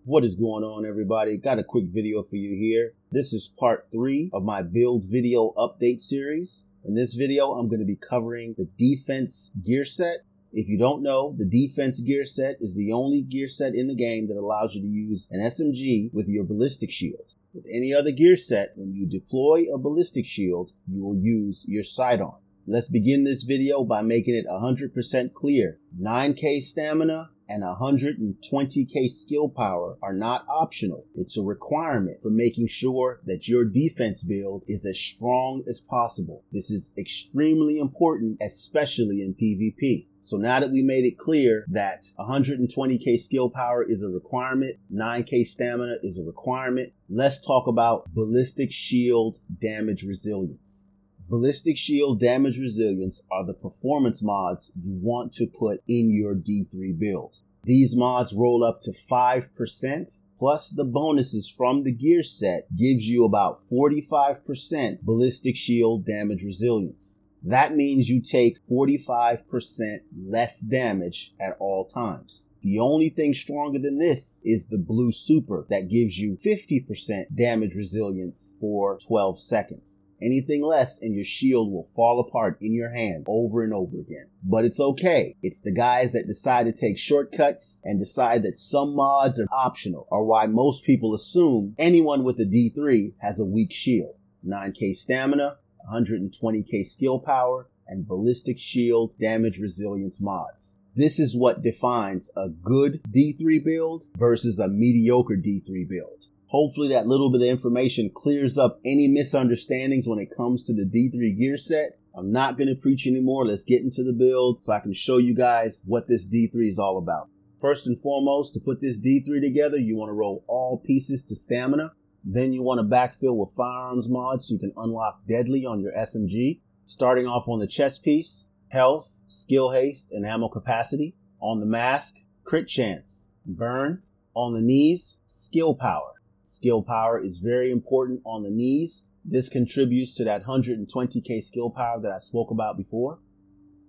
What is going on, everybody? Got a quick video for you here. This is part 3 of my build video update series. In this video, I'm going to be covering the defense gear set. If you don't know, the defense gear set is the only gear set in the game that allows you to use an SMG with your ballistic shield. With any other gear set, when you deploy a ballistic shield, you will use your sidearm. Let's begin this video by making it 100% clear. 9k stamina and 120k skill power are not optional. It's a requirement for making sure that your defense build is as strong as possible. This is extremely important, especially in PvP. So now that we made it clear that 120k skill power is a requirement, 9k stamina is a requirement, let's talk about ballistic shield damage resilience. Ballistic shield damage resilience are the performance mods you want to put in your D3 build. These mods roll up to 5%, plus the bonuses from the gear set gives you about 45% ballistic shield damage resilience. That means you take 45% less damage at all times. The only thing stronger than this is the blue super that gives you 50% damage resilience for 12 seconds. Anything less and your shield will fall apart in your hand over and over again. But it's okay. It's the guys that decide to take shortcuts and decide that some mods are optional are why most people assume anyone with a D3 has a weak shield. 9k stamina, 120k skill power, and ballistic shield damage resilience mods. This is what defines a good D3 build versus a mediocre D3 build. Hopefully that little bit of information clears up any misunderstandings when it comes to the D3 gear set. I'm not going to preach anymore. Let's get into the build so I can show you guys what this D3 is all about. First and foremost, to put this D3 together, you want to roll all pieces to stamina. Then you want to backfill with firearms mods so you can unlock deadly on your SMG. Starting off on the chest piece, health, skill haste, and ammo capacity. On the mask, crit chance, burn. On the knees, skill power. Skill power is very important on the knees. This contributes to that 120k skill power that I spoke about before.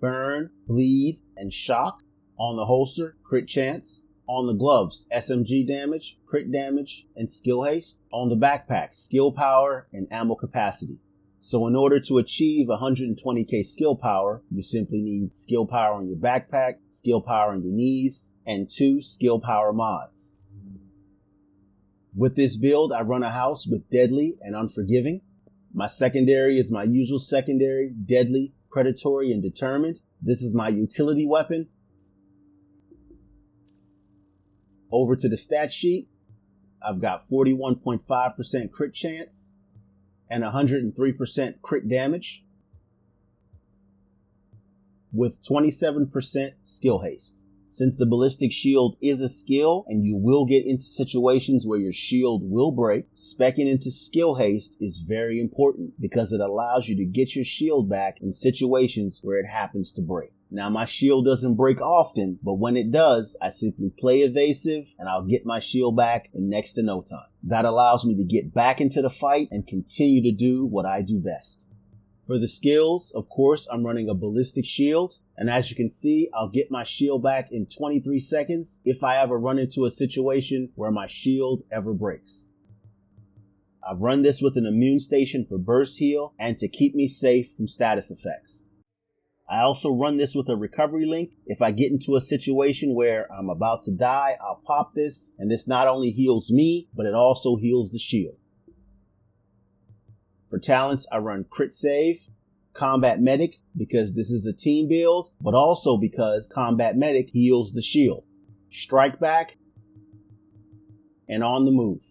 Burn, bleed, and shock. On the holster, crit chance. On the gloves, SMG damage, crit damage, and skill haste. On the backpack, skill power and ammo capacity. So in order to achieve 120k skill power, you simply need skill power on your backpack, skill power on your knees, and 2 skill power mods. With this build, I run a house with Deadly and Unforgiving. My secondary is my usual secondary, Deadly, Predatory, and Determined. This is my utility weapon. Over to the stat sheet, I've got 41.5% crit chance and 103% crit damage with 27% skill haste. Since the ballistic shield is a skill and you will get into situations where your shield will break, speccing into skill haste is very important because it allows you to get your shield back in situations where it happens to break. Now my shield doesn't break often, but when it does, I simply play evasive and I'll get my shield back in next to no time. That allows me to get back into the fight and continue to do what I do best. For the skills, of course, I'm running a ballistic shield. And as you can see, I'll get my shield back in 23 seconds if I ever run into a situation where my shield ever breaks. I've run this with an immune station for burst heal and to keep me safe from status effects. I also run this with a recovery link. If I get into a situation where I'm about to die, I'll pop this, and this not only heals me, but it also heals the shield. For talents, I run Crit Save, Combat Medic, because this is a team build, but also because Combat Medic heals the shield. Strike Back, and On the Move.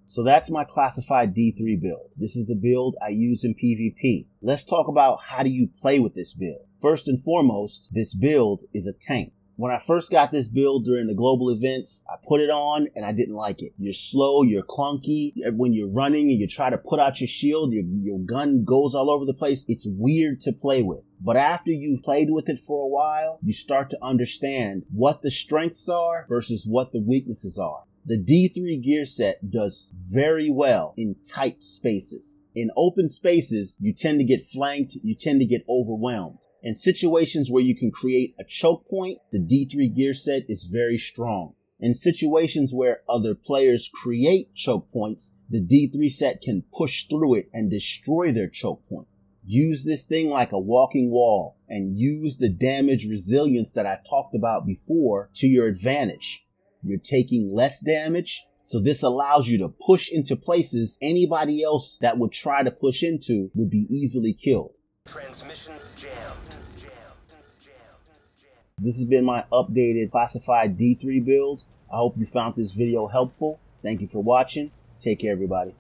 So that's my classified D3 build. This is the build I use in PvP. Let's talk about how do you play with this build. First and foremost, this build is a tank. When I first got this build during the global events, I put it on and I didn't like it. You're slow, you're clunky. When you're running and you try to put out your shield, your gun goes all over the place. It's weird to play with. But after you've played with it for a while, you start to understand what the strengths are versus what the weaknesses are. The D3 gear set does very well in tight spaces. In open spaces, you tend to get flanked, you tend to get overwhelmed. In situations where you can create a choke point, the D3 gear set is very strong. In situations where other players create choke points, the D3 set can push through it and destroy their choke point. Use this thing like a walking wall and use the damage resilience that I talked about before to your advantage. You're taking less damage, so this allows you to push into places anybody else that would try to push into would be easily killed. Transmissions jammed. This has been my updated classified D3 build. I hope you found this video helpful. Thank you for watching. Take care, everybody.